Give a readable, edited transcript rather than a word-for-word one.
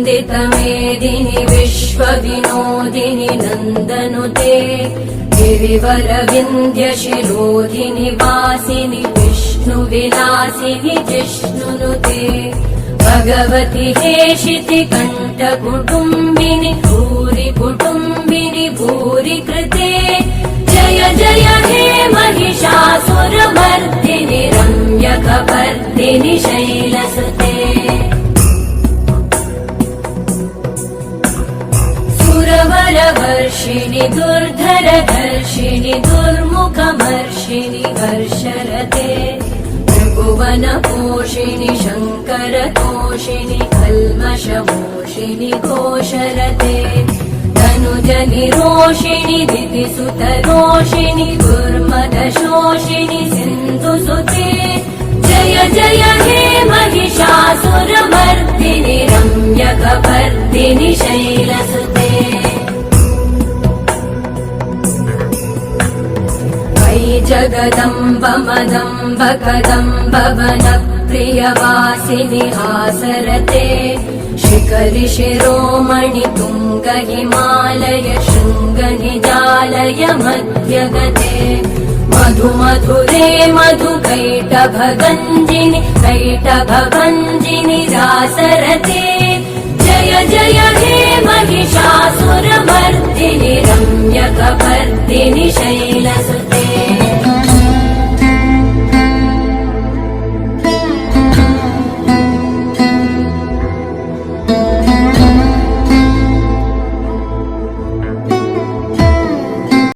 वन्दितमेदिनि विश्वविनोदिनि नन्दनुते गिरिवरविन्ध्यशिरोधिनि वासिनि विष्णुविलासिनि जिष्णुनुते भगवति हेशिति कण्ठकुटुम्बिनि भूरि कुटुम्बिनि भूरि कृते जय जय हे महिषासुरमर्दिनि रम्यकपर्दिनि शैलसुते सुरवरवर्षिणि दुर्धरधर्षिणि दुर्मुखमर्षिणि हर्षरते त्रिभुवनपोषिणि शङ्करतोषिणि कल्मषमोषिणि घोषरते धनुजनिरोषिणि दितिसुतरोषिणि दुर्मदशोषिणि सिन्धुसुते जय जय हे महिषासुरमर्दिनि रम्यकपर्दिनि शैलसुते जगदम्ब मदम्ब कदम्ब वनप्रियवासिनि हासरते शिखरि शिरोमणि तुङ्ग हिमालय शृङ्ग निजालय मध्यगते मधु मधुरे मधु कैटभगञ्जिनि कैटभभञ्जिनि रासरते जय जय हे महिषासुरमर्दिनि रम्यकपर्दिनि शैलसुते